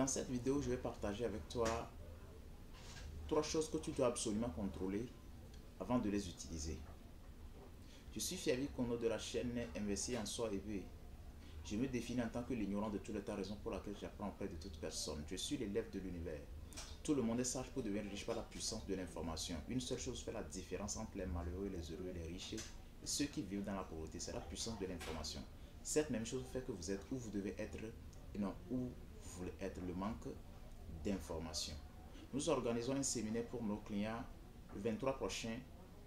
Dans cette vidéo, je vais partager avec toi 3 choses que tu dois absolument contrôler avant de les utiliser. Je suis Fiavi Kono de la chaîne Investir en soi éveillé. Je me définis en tant que l'ignorant de tous les temps, raison pour laquelle j'apprends auprès de toute personne. Je suis l'élève de l'univers. Tout le monde est sage pour devenir riche par la puissance de l'information. Une seule chose fait la différence entre les malheureux, les heureux, les riches et ceux qui vivent dans la pauvreté, c'est la puissance de l'information. Cette même chose fait que vous êtes où vous devez être et non où vous voulez être, le manque d'information. Nous organisons un séminaire pour nos clients le 23 prochain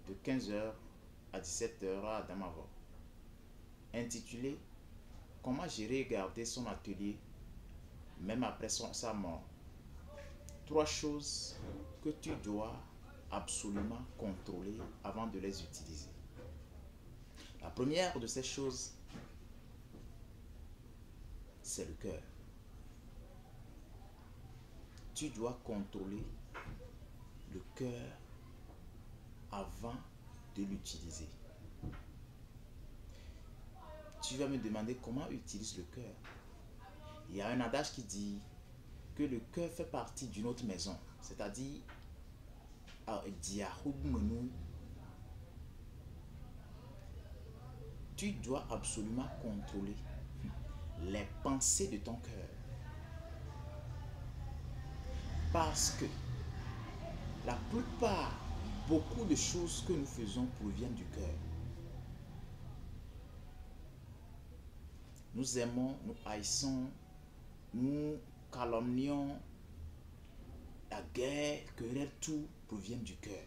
de 15h à 17h à Adamawa, intitulé Comment gérer et garder son atelier même après sa mort. 3 choses que tu dois absolument contrôler avant de les utiliser. La première de ces choses, c'est le cœur. Tu dois contrôler le cœur avant de l'utiliser. Tu vas me demander comment utilise le cœur. Il y a un adage qui dit que le cœur fait partie d'une autre maison, c'est-à-dire tu dois absolument contrôler les pensées de ton cœur. Parce que la plupart, beaucoup de choses que nous faisons proviennent du cœur. Nous aimons, nous haïssons, nous calomnions, la guerre, querelle, tout provient du cœur.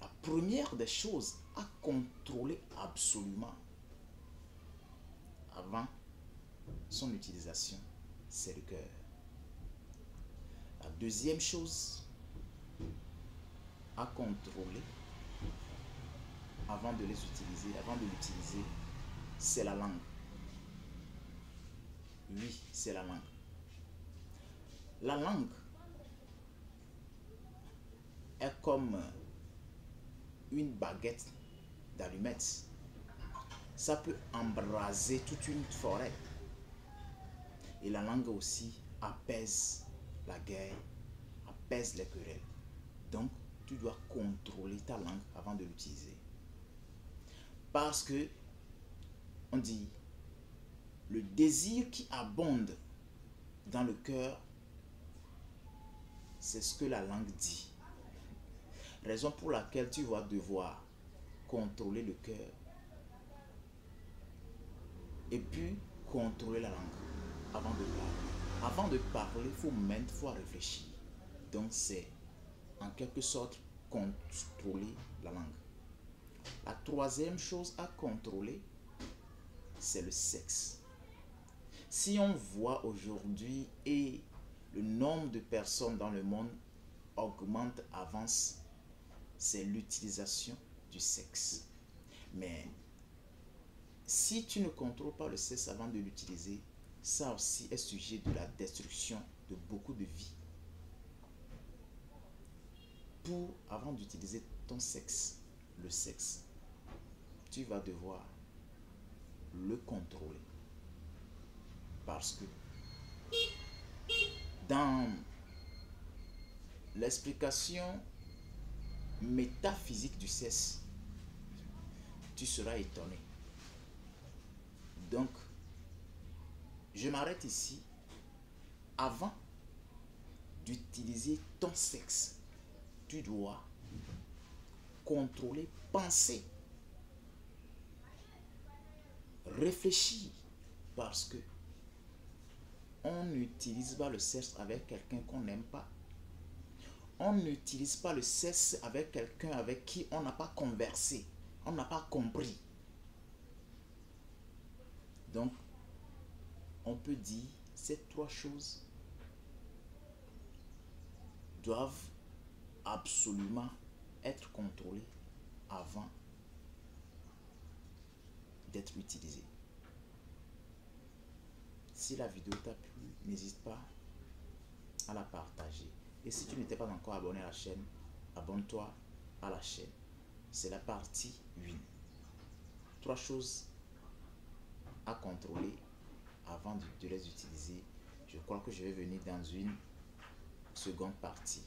La première des choses à contrôler absolument avant son utilisation, c'est le cœur. La deuxième chose à contrôler avant de l'utiliser, c'est la langue. Oui, c'est la langue. La langue est comme une baguette d'allumettes. Ça peut embraser toute une forêt. Et la langue aussi apaise la guerre, apaise les querelles. Donc, tu dois contrôler ta langue avant de l'utiliser. Parce que, on dit, le désir qui abonde dans le cœur, c'est ce que la langue dit. Raison pour laquelle tu vas devoir contrôler le cœur et puis contrôler la langue avant de parler. Avant de parler, il faut réfléchir. Donc c'est en quelque sorte contrôler la langue. La troisième chose à contrôler, c'est le sexe. Si on voit aujourd'hui et le nombre de personnes dans le monde augmente, avance, c'est l'utilisation du sexe. Mais si tu ne contrôles pas le sexe avant de l'utiliser, ça aussi est sujet de la destruction de beaucoup de vies. Avant d'utiliser ton sexe, le sexe, tu vas devoir le contrôler. Parce que dans l'explication métaphysique du sexe, tu seras étonné. Donc, je m'arrête ici. Avant d'utiliser ton sexe, tu dois contrôler, penser, réfléchir, parce que on n'utilise pas le sexe avec quelqu'un qu'on n'aime pas. On n'utilise pas le sexe avec quelqu'un avec qui on n'a pas conversé, on n'a pas compris. Donc, on peut dire ces 3 choses doivent absolument être contrôlées avant d'être utilisées. Si la vidéo t'a plu, n'hésite pas à la partager. Et si tu n'étais pas encore abonné à la chaîne, abonne-toi à la chaîne. C'est la partie 1. 3 choses à contrôler avant de les utiliser. Je crois que je vais venir dans une seconde partie.